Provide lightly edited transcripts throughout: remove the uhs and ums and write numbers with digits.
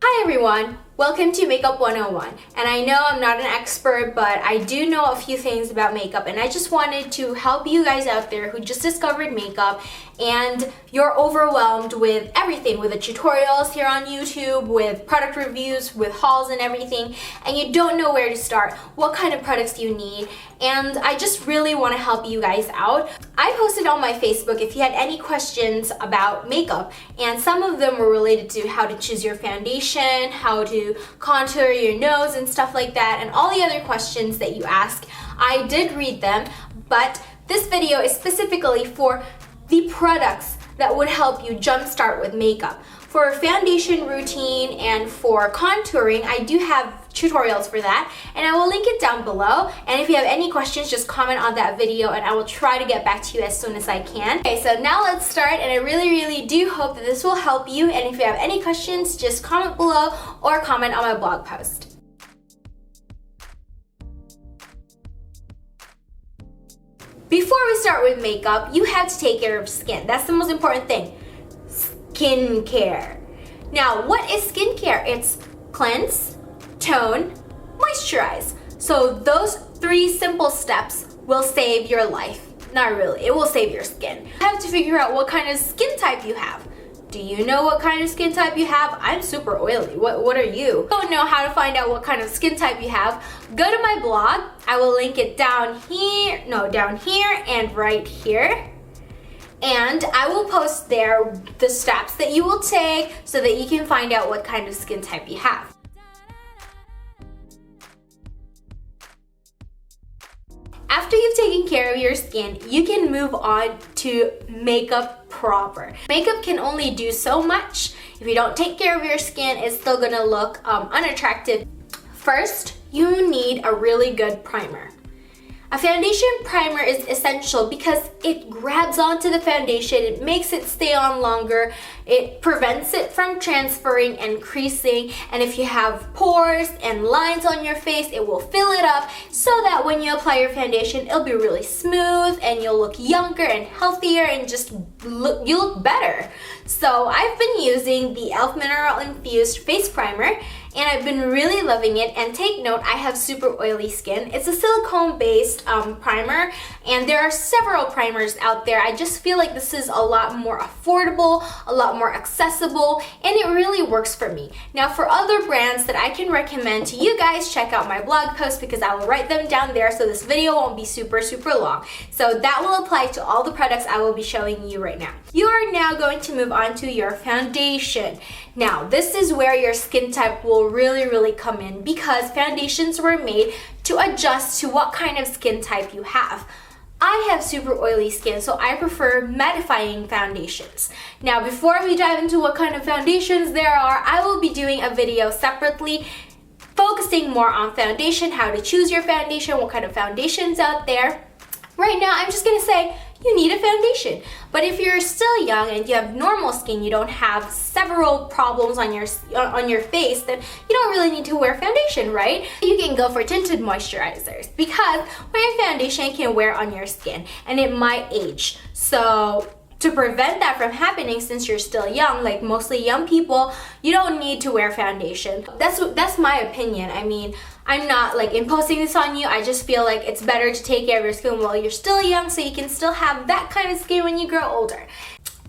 Hi everyone! Welcome to Makeup 101. And I know I'm not an expert, but I do know a few things about makeup, and I just wanted to help you guys out there who just discovered makeup and you're overwhelmed with everything, with the tutorials here on YouTube, with product reviews, with hauls and everything, and you don't know where to start, what kind of products do you need, and I just really want to help you guys out. I posted on my Facebook if you had any questions about makeup, and some of them were related to how to choose your foundation, how to contour your nose and stuff like that, and all the other questions that you ask. I did read them, but this video is specifically for the products that would help you jumpstart with makeup. For a foundation routine and for contouring, I do have tutorials for that, and I will link it down below. And if you have any questions, just comment on that video and I will try to get back to you as soon as I can. Okay, so now let's start, and I really do hope that this will help you. And if you have any questions, just comment below or comment on my blog post. Before we start with makeup, you have to take care of skin. That's the most important thing. Skincare. Now, what is skincare? It's cleanse, tone, moisturize. So those 3 simple steps will save your life. Not really, it will save your skin. You have to figure out what kind of skin type you have. Do you know what kind of skin type you have? I'm super oily. What are you? Don't know how to find out what kind of skin type you have? Go to my blog. I will link it down here and right here. And I will post there the steps that you will take so that you can find out what kind of skin type you have. After you've taken care of your skin, you can move on to makeup proper. Makeup can only do so much. If you don't take care of your skin, it's still gonna look unattractive. First, you need a really good primer. A foundation primer is essential because it grabs onto the foundation, it makes it stay on longer, it prevents it from transferring and creasing, and if you have pores and lines on your face, it will fill it up so that when you apply your foundation, it'll be really smooth and you'll look younger and healthier and just you look better. So I've been using the e.l.f. Mineral Infused Face Primer, and I've been really loving it. And take note, I have super oily skin. It's a silicone-based primer, and there are several primers out there. I just feel like this is a lot more affordable, a lot more accessible, and it really works for me. Now, for other brands that I can recommend to you guys, check out my blog post because I will write them down there, so this video won't be super long. So that will apply to all the products I will be showing you right now. You are now going to move on to your foundation. Now, this is where your skin type will really come in, because foundations were made to adjust to what kind of skin type you have. I have super oily skin, so I prefer mattifying foundations. Now, before we dive into what kind of foundations there are, I will be doing a video separately focusing more on foundation, how to choose your foundation, what kind of foundations out there. Right now, I'm just gonna say you need a foundation. But if you're still young and you have normal skin, you don't have several problems on your face, then you don't really need to wear foundation, right? You can go for tinted moisturizers because wearing foundation can wear on your skin and it might age. So to prevent that from happening, since you're still young, like mostly young people, you don't need to wear foundation. That's my opinion. I mean, I'm not like imposing this on you. I just feel like it's better to take care of your skin while you're still young so you can still have that kind of skin when you grow older.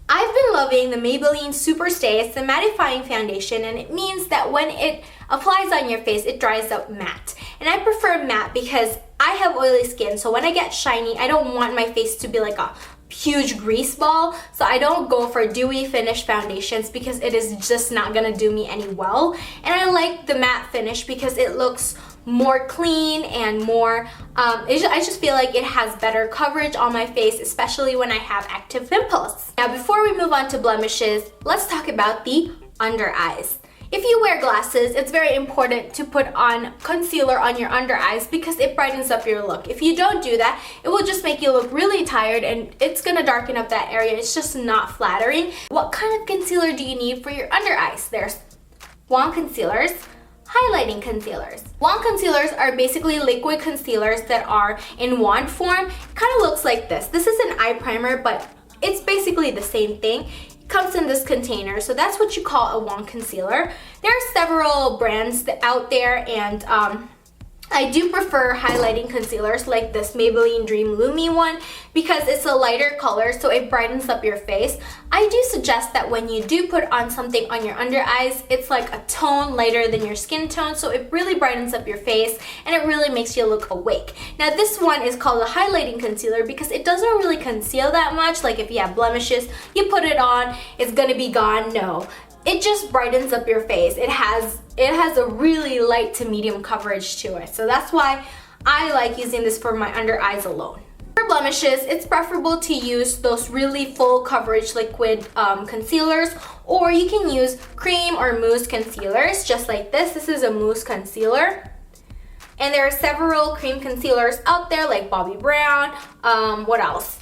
I've been loving the Maybelline Super Stay. It's the mattifying foundation, and it means that when it applies on your face, it dries out matte. And I prefer matte because I have oily skin, so when I get shiny, I don't want my face to be like a huge grease ball, so I don't go for dewy finish foundations because it is just not gonna do me any well. And I like the matte finish because it looks more clean and more I just feel like it has better coverage on my face, especially when I have active pimples. Now, before we move on to blemishes, let's talk about the under eyes. If you wear glasses, it's very important to put on concealer on your under eyes because it brightens up your look. If you don't do that, it will just make you look really tired and it's gonna darken up that area. It's just not flattering. What kind of concealer do you need for your under eyes? There's wand concealers, highlighting concealers. Wand concealers are basically liquid concealers that are in wand form. It kind of looks like this. This is an eye primer, but it's basically the same thing. comes in this container. So that's what you call a wand concealer. There are several brands out there, and I do prefer highlighting concealers like this Maybelline Dream Lumi one because it's a lighter color, so it brightens up your face. I do suggest that when you do put on something on your under eyes, it's like a tone lighter than your skin tone, so it really brightens up your face and it really makes you look awake. Now this one is called a highlighting concealer because it doesn't really conceal that much. Like if you have blemishes, you put it on, it's gonna be gone. No. It just brightens up your face. It has a really light to medium coverage to it. So that's why I like using this for my under eyes alone. For blemishes, it's preferable to use those really full coverage liquid concealers, or you can use cream or mousse concealers just like this. This is a mousse concealer. And there are several cream concealers out there like Bobbi Brown. What else?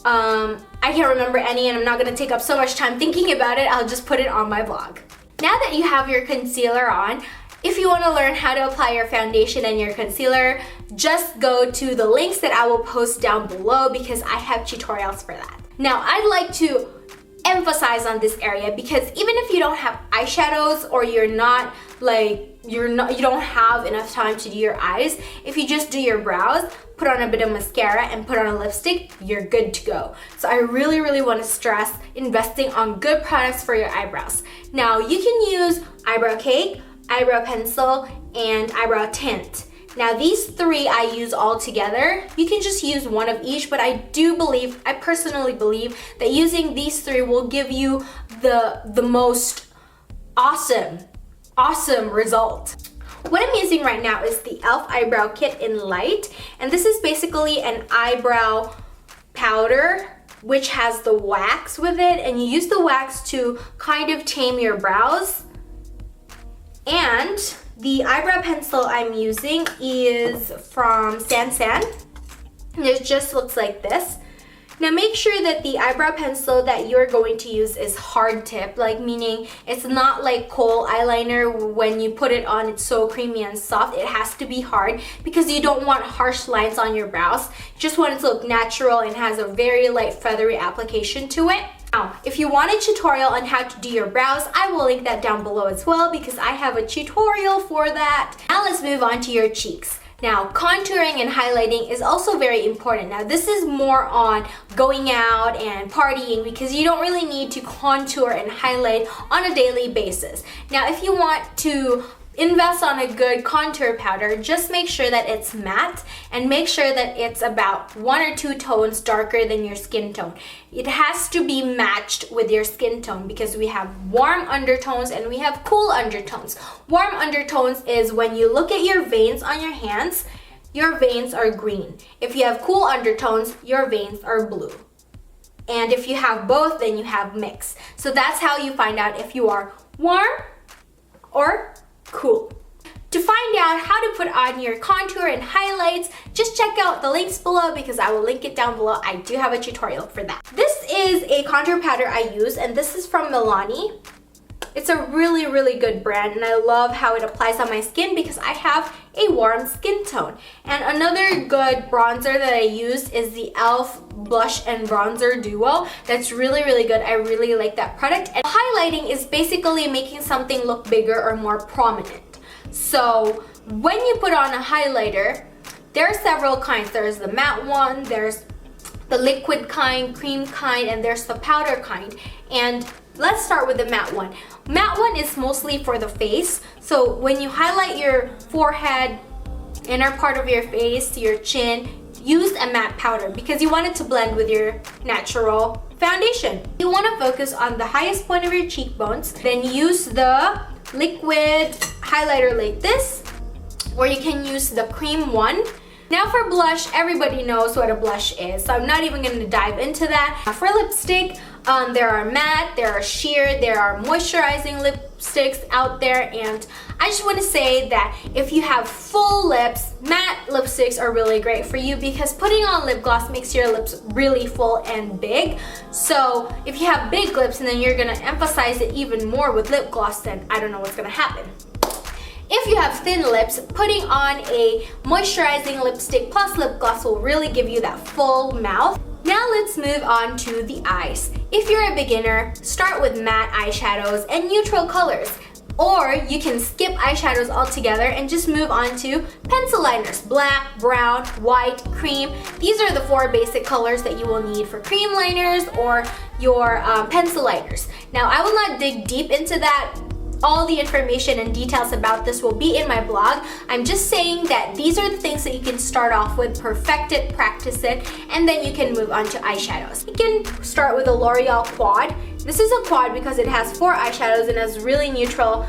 I can't remember any, and I'm not gonna take up so much time thinking about it. I'll just put it on my vlog. Now that you have your concealer on, if you want to learn how to apply your foundation and your concealer, just go to the links that I will post down below because I have tutorials for that. Now, I'd like to emphasize on this area because even if you don't have eyeshadows or you don't have enough time to do your eyes, if you just do your brows, put on a bit of mascara and put on a lipstick, you're good to go. So I really want to stress investing on good products for your eyebrows. Now you can use eyebrow cake, eyebrow pencil, and eyebrow tint. Now these three I use all together. You can just use one of each, but I personally believe that using these three will give you the most awesome result. What I'm using right now is the e.l.f. Eyebrow Kit in Light, and this is basically an eyebrow powder which has the wax with it, and you use the wax to kind of tame your brows. And the eyebrow pencil I'm using is from San. It just looks like this. Now make sure that the eyebrow pencil that you're going to use is hard tip, like meaning it's not like kohl eyeliner. When you put it on, it's so creamy and soft. It has to be hard because you don't want harsh lines on your brows. You just want it to look natural and has a very light feathery application to it. Now, if you want a tutorial on how to do your brows, I will link that down below as well because I have a tutorial for that. Now let's move on to your cheeks. Now, contouring and highlighting is also very important. Now, this is more on going out and partying because you don't really need to contour and highlight on a daily basis. Now, if you want to invest on a good contour powder, just make sure that it's matte and make sure that it's about 1 or 2 tones darker than your skin tone. It has to be matched with your skin tone because we have warm undertones and we have cool undertones. Warm undertones is when you look at your veins on your hands, your veins are green. If you have cool undertones, your veins are blue. And if you have both, then you have mix. So that's how you find out if you are warm or cool. To find out how to put on your contour and highlights, just check out the links below because I will link it down below. I do have a tutorial for that. This is a contour powder I use, and this is from Milani. It's a really good brand, and I love how it applies on my skin because I have a warm skin tone. And another good bronzer that I use is the e.l.f. Blush and Bronzer Duo. That's really good. I really like that product. And highlighting is basically making something look bigger or more prominent. So when you put on a highlighter, there are several kinds. There's the matte one, there's the liquid kind, cream kind, and there's the powder kind. And let's start with the matte one. Matte one is mostly for the face. So when you highlight your forehead, inner part of your face, your chin, use a matte powder because you want it to blend with your natural foundation. You want to focus on the highest point of your cheekbones, then use the liquid highlighter like this, or you can use the cream one. Now for blush, everybody knows what a blush is, so I'm not even going to dive into that. For lipstick, there are matte, there are sheer, there are moisturizing lipsticks out there, and I just want to say that if you have full lips, matte lipsticks are really great for you because putting on lip gloss makes your lips really full and big. So if you have big lips and then you're going to emphasize it even more with lip gloss, then I don't know what's going to happen. If you have thin lips, putting on a moisturizing lipstick plus lip gloss will really give you that full mouth. Now let's move on to the eyes. If you're a beginner, start with matte eyeshadows and neutral colors. Or you can skip eyeshadows altogether and just move on to pencil liners. Black, brown, white, cream. These are the 4 basic colors that you will need for cream liners or your pencil liners. Now I will not dig deep into that. All the information and details about this will be in my blog. I'm just saying that these are the things that you can start off with, perfect it, practice it, and then you can move on to eyeshadows. You can start with a L'Oreal Quad. This is a quad because it has 4 eyeshadows and has really neutral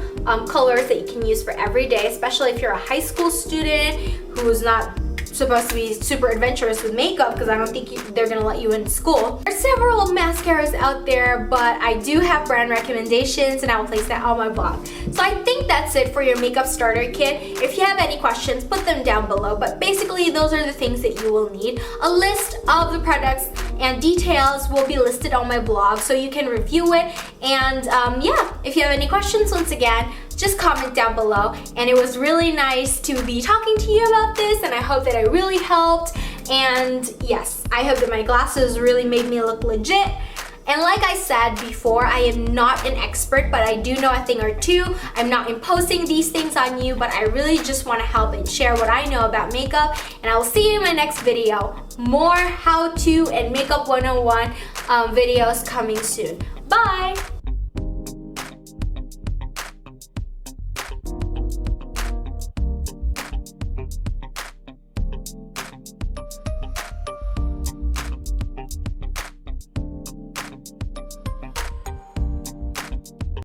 colors that you can use for every day, especially if you're a high school student who's not supposed to be super adventurous with makeup, because I don't think they're gonna let you in school. There are several mascaras out there, but I do have brand recommendations and I will place that on my blog. So I think that's it for your makeup starter kit. If you have any questions, put them down below, but basically those are the things that you will need. A list of the products and details will be listed on my blog so you can review it. And yeah, if you have any questions, once again, just comment down below. And it was really nice to be talking to you about this, and I hope that I really helped. And yes, I hope that my glasses really made me look legit. And like I said before, I am not an expert, but I do know a thing or two. I'm not imposing these things on you, but I really just want to help and share what I know about makeup. And I will see you in my next video. More how-to and makeup 101 videos coming soon. Bye!